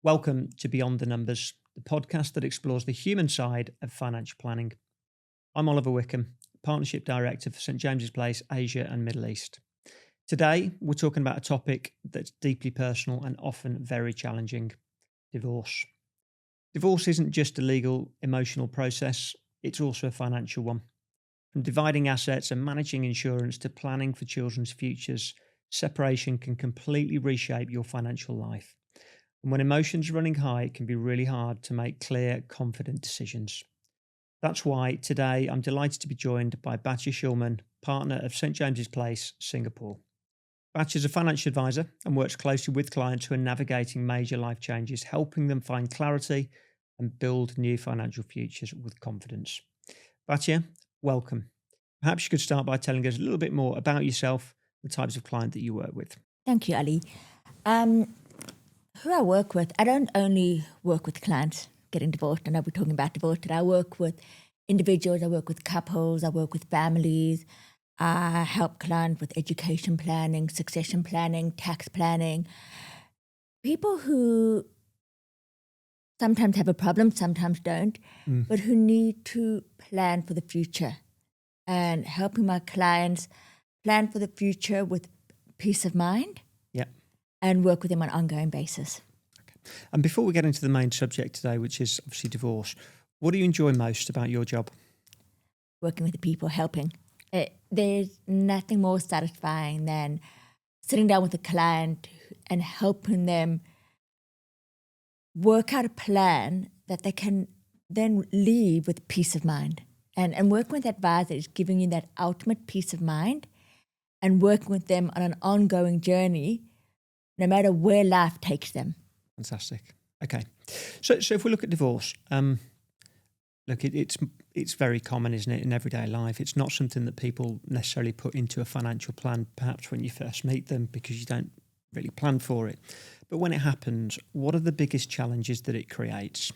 Welcome to Beyond the Numbers, the podcast that explores the human side of financial planning. I'm Oliver Wickham, Partnership Director for St James's Place, Asia and Middle East. Today, we're talking about a topic that's deeply personal and often very challenging: divorce. Divorce isn't just a legal, emotional process, it's also a financial one. From dividing assets and managing insurance to planning for children's futures, separation can completely reshape your financial life. And when emotions are running high, it can be really hard to make clear, confident decisions. That's why today I'm delighted to be joined by Batya Shulman, partner of St James's Place, Singapore. Batya is a financial advisor and works closely with clients who are navigating major life changes, helping them find clarity and build new financial futures with confidence. Batya, welcome. Perhaps you could start by telling us a little bit more about yourself, the types of client that you work with. Thank you, Ali. Who I work with, I don't only work with clients getting divorced. I know we're talking about divorce today. I work with individuals, I work with couples, I work with families. I help clients with education planning, succession planning, tax planning. People who sometimes have a problem, sometimes don't, but who need to plan for the future, and helping my clients plan for the future with peace of mind. Yeah. And work with them on an ongoing basis. Okay. And before we get into the main subject today, which is obviously divorce, what do you enjoy most about your job? Working with the people, helping. There's nothing more satisfying than sitting down with a client and helping them work out a plan that they can then leave with peace of mind. And working with advisors is giving you that ultimate peace of mind, and working with them on an ongoing journey, no matter where life takes them. Fantastic. Okay. So if we look at divorce, look, it's very common, isn't it, in everyday life? It's not something that people necessarily put into a financial plan, perhaps when you first meet them, because you don't really plan for it. But when it happens, what are the biggest challenges that it creates?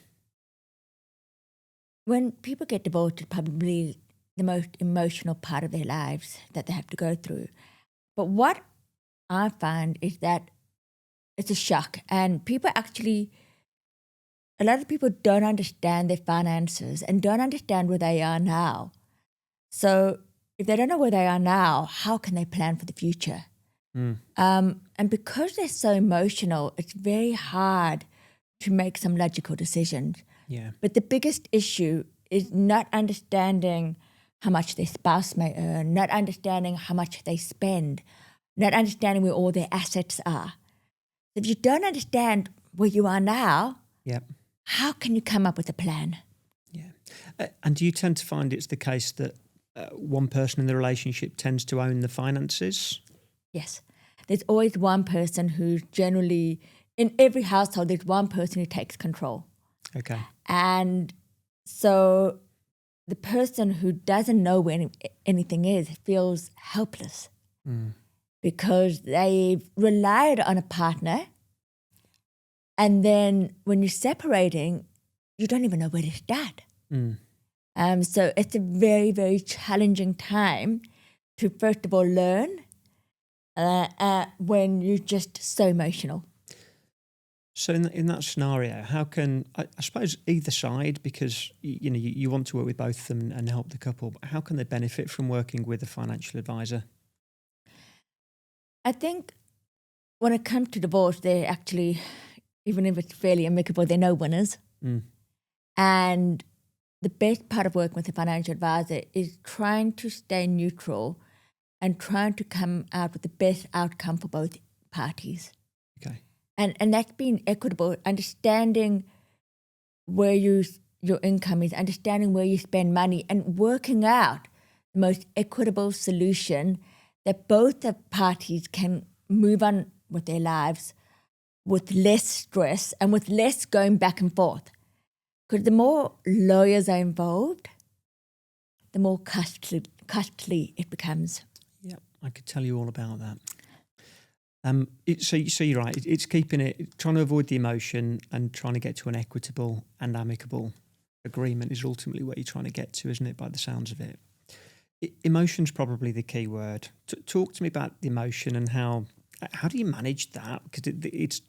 When people get divorced, it's probably the most emotional part of their lives that they have to go through. But what I find is that it's a shock, and a lot of people don't understand their finances and don't understand where they are now. So if they don't know where they are now, how can they plan for the future? And because they're so emotional, it's very hard to make some logical decisions. Yeah. But the biggest issue is not understanding how much their spouse may earn, not understanding how much they spend, not understanding where all their assets are. If you don't understand where you are now, Yep. how can you come up with a plan? Yeah. And do you tend to find it's the case that one person in the relationship tends to own the finances? Yes. There's always one person who's generally, in every household, there's one person who takes control. Okay. And so the person who doesn't know where anything is feels helpless because they've relied on a partner. And then when you're separating, you don't even know where to start. So it's a very, very challenging time to, first of all, learn when you're just so emotional. So in that scenario, how can, I suppose either side, because you want to work with both of them and help the couple, but how can they benefit from working with a financial advisor? I think when it comes to divorce, they're actually, even if it's fairly amicable, they're no winners. And the best part of working with a financial advisor is trying to stay neutral and trying to come out with the best outcome for both parties. Okay. And that's being equitable, understanding where your income is, understanding where you spend money, and working out the most equitable solution that both the parties can move on with their lives with less stress and with less going back and forth. Because the more lawyers are involved, the more costly it becomes. Yeah, I could tell you all about that. So you're right. It's trying to avoid the emotion and trying to get to an equitable and amicable agreement is ultimately what you're trying to get to, isn't it, by the sounds of it? Emotion's probably the key word. Talk to me about the emotion and how do you manage that? Because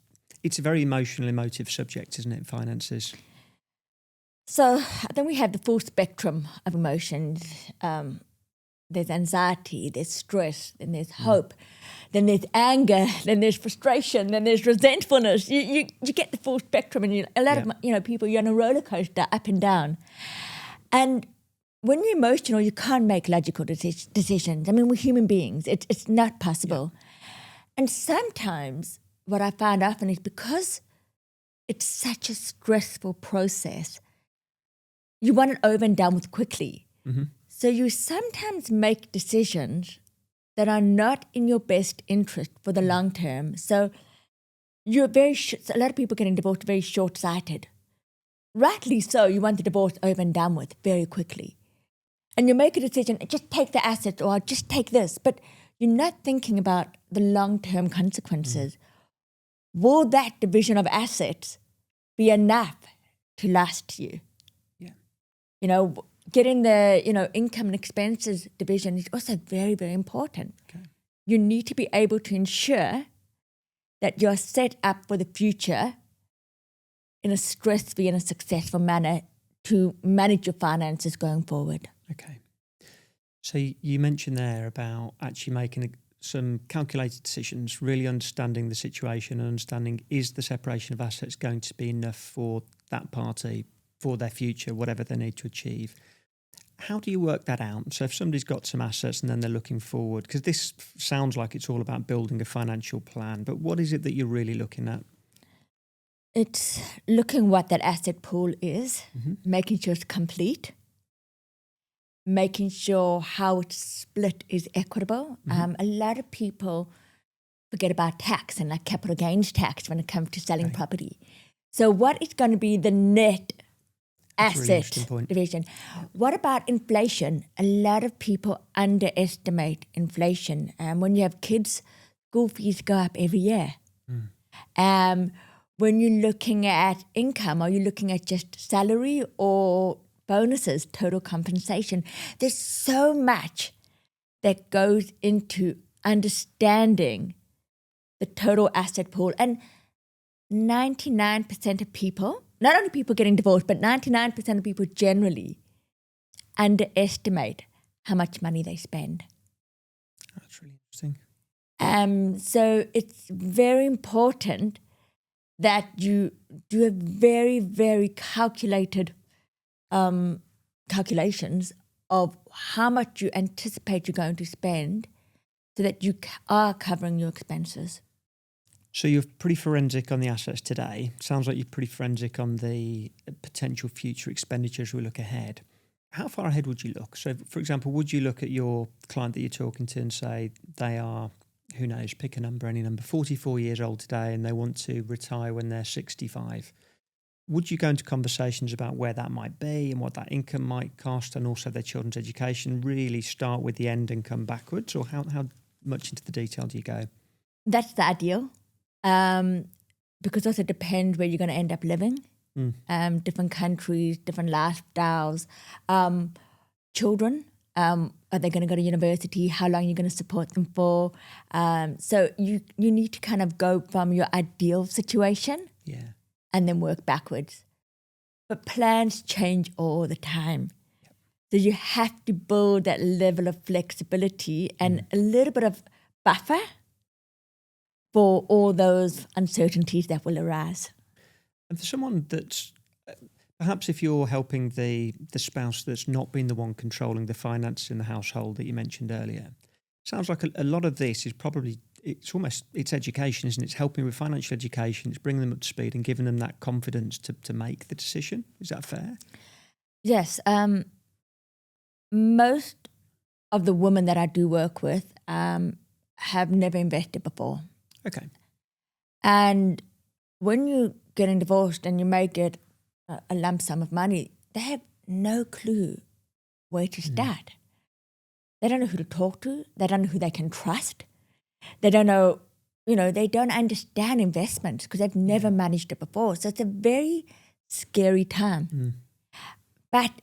it's a very emotive subject, isn't it, finances? So then we have the full spectrum of emotions. There's anxiety, there's stress, then there's hope, then there's anger, then there's frustration, then there's resentfulness. You get the full spectrum, and a lot of people, you're on a roller coaster up and down. And when you're emotional, you can't make logical decisions. I mean, we're human beings. It's not possible. Yeah. And sometimes what I find often is because it's such a stressful process, you want it over and done with quickly. Mm-hmm. So you sometimes make decisions that are not in your best interest for the long term. So you're a lot of people getting divorced are very short-sighted. Rightly so, you want the divorce over and done with very quickly. And you make a decision, just take the asset or just take this. But you're not thinking about the long-term consequences. Will that division of assets be enough to last you? Yeah. Getting the, income and expenses division is also very, very important. Okay. You need to be able to ensure that you're set up for the future in a stress-free and a successful manner to manage your finances going forward. Okay. So you mentioned there about actually making some calculated decisions, really understanding the situation and understanding, is the separation of assets going to be enough for that party, for their future, whatever they need to achieve? How do you work that out? So if somebody's got some assets and then they're looking forward, because this sounds like it's all about building a financial plan, but what is it that you're really looking at? It's looking what that asset pool is, making sure it's complete, making sure how it's split is equitable. A lot of people forget about tax and like capital gains tax when it comes to selling property. So what is going to be the net asset division? What about inflation? A lot of people underestimate inflation. When you have kids, school fees go up every year. When you're looking at income, are you looking at just salary or bonuses, total compensation? There's so much that goes into understanding the total asset pool. And 99% of people, not only people getting divorced, but 99% of people generally underestimate how much money they spend. That's really interesting. So it's very important that you do a very, very calculated calculations of how much you anticipate you're going to spend so that you are covering your expenses. So you're pretty forensic on the assets today. Sounds like you're pretty forensic on the potential future expenditures we look ahead. How far ahead would you look? So, for example, would you look at your client that you're talking to and say they are, who knows, pick a number, any number, 44 years old today, and they want to retire when they're 65? Would you go into conversations about where that might be and what that income might cost, and also their children's education, really start with the end and come backwards? Or how much into the detail do you go? That's the ideal. Because also depends where you're going to end up living. Different countries, different lifestyles. Children, are they going to go to university? How long are you going to support them for? So you need to kind of go from your ideal situation and then work backwards. But plans change all the time. Yep. So you have to build that level of flexibility and a little bit of buffer for all those uncertainties that will arise. And for someone that's, perhaps if you're helping the spouse that's not been the one controlling the finance in the household that you mentioned earlier, sounds like a lot of this is probably, it's education, isn't it? It's helping with financial education, it's bringing them up to speed and giving them that confidence to make the decision. Is that fair? Yes. Most of the women that I do work with have never invested before. Okay. And when you're getting divorced and you may get a lump sum of money, they have no clue where to start. They don't know who to talk to. They don't know who they can trust. They don't know, they don't understand investments because they've never managed it before. So it's a very scary time. But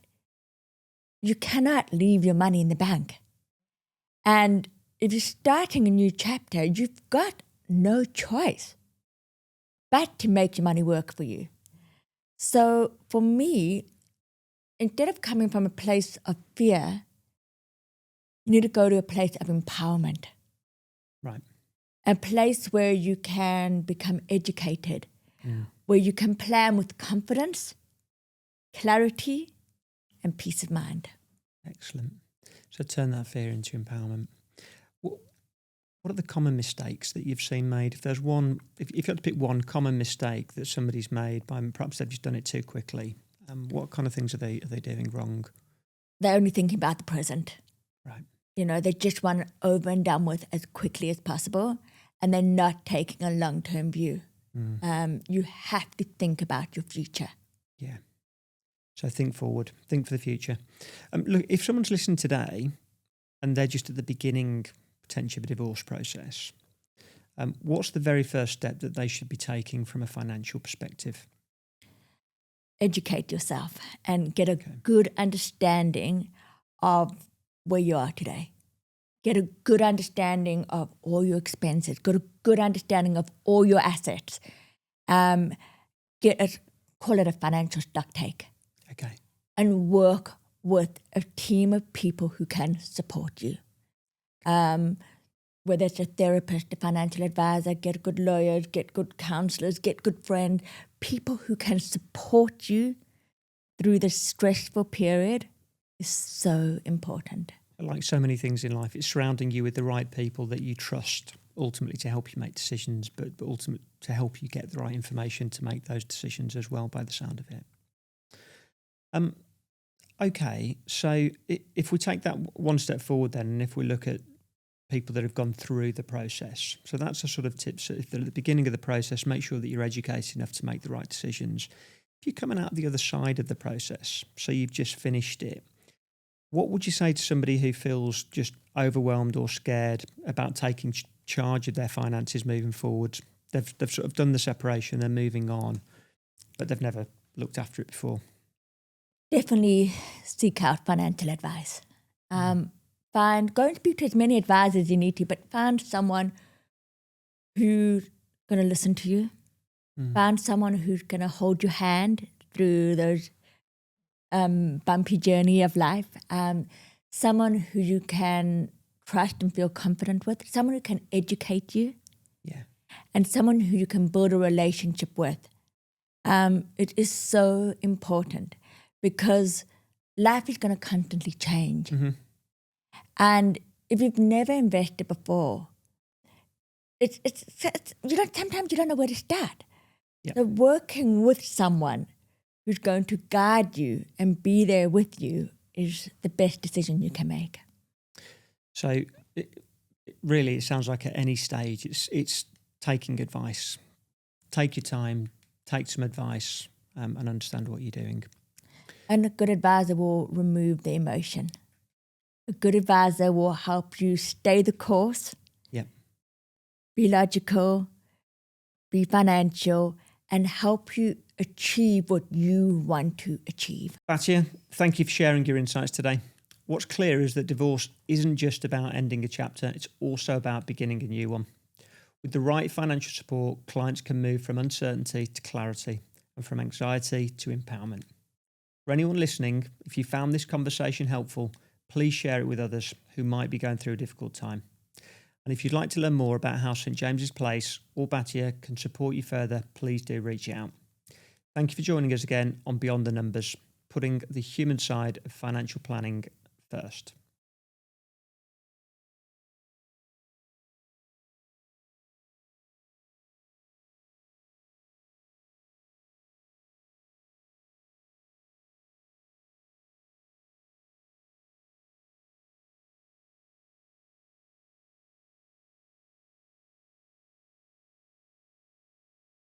you cannot leave your money in the bank. And if you're starting a new chapter, you've got no choice but to make your money work for you. So for me, instead of coming from a place of fear, you need to go to a place of empowerment. Right. A place where you can become educated, where you can plan with confidence, clarity, and peace of mind. Excellent. So turn that fear into empowerment. What are the common mistakes that you've seen made? If there's one, if you had to pick one common mistake that somebody's made, by perhaps they've just done it too quickly, what kind of things are they doing wrong? They're only thinking about the present. Right. You know, they just want it over and done with as quickly as possible, and they're not taking a long-term view. You have to think about your future. Yeah. So think forward, think for the future. Look, if someone's listening today and they're just at the beginning, potentially, of a divorce process, what's the very first step that they should be taking from a financial perspective? Educate yourself and get a good understanding of where you are today. Get a good understanding of all your expenses. Get a good understanding of all your assets. Call it a financial stock take. Okay. And work with a team of people who can support you. Whether it's a therapist, a financial advisor, get good lawyers, get good counselors, get good friends, people who can support you through this stressful period is so important. Like so many things in life, it's surrounding you with the right people that you trust, ultimately to help you make decisions, but ultimately to help you get the right information to make those decisions as well, by the sound of it. Okay, so if we take that one step forward then, and if we look at people that have gone through the process, so that's a sort of tip. So if they're at the beginning of the process, make sure that you're educated enough to make the right decisions. If you're coming out the other side of the process, so you've just finished it, what would you say to somebody who feels just overwhelmed or scared about taking charge of their finances moving forward? They've sort of done the separation, they're moving on, but they've never looked after it before. Definitely seek out financial advice. Go and speak to as many advisors as you need to, but find someone who's going to listen to you. Find someone who's going to hold your hand through those bumpy journey of life. Someone who you can trust and feel confident with. Someone who can educate you. Yeah. And someone who you can build a relationship with. It is so important because life is going to constantly change. And if you've never invested before, it's sometimes you don't know where to start. Yep. So working with someone who's going to guide you and be there with you is the best decision you can make. So really, it sounds like at any stage, it's taking advice. Take your time, take some advice, and understand what you're doing. And a good advisor will remove the emotion. A good advisor will help you stay the course. Yeah. Be logical, be financial, and help you achieve what you want to achieve. Batya, thank you for sharing your insights today. What's clear is that divorce isn't just about ending a chapter, it's also about beginning a new one. With the right financial support, clients can move from uncertainty to clarity and from anxiety to empowerment. For anyone listening, if you found this conversation helpful, please share it with others who might be going through a difficult time. And if you'd like to learn more about how St James's Place or Batya can support you further, please do reach out. Thank you for joining us again on Beyond the Numbers, putting the human side of financial planning first.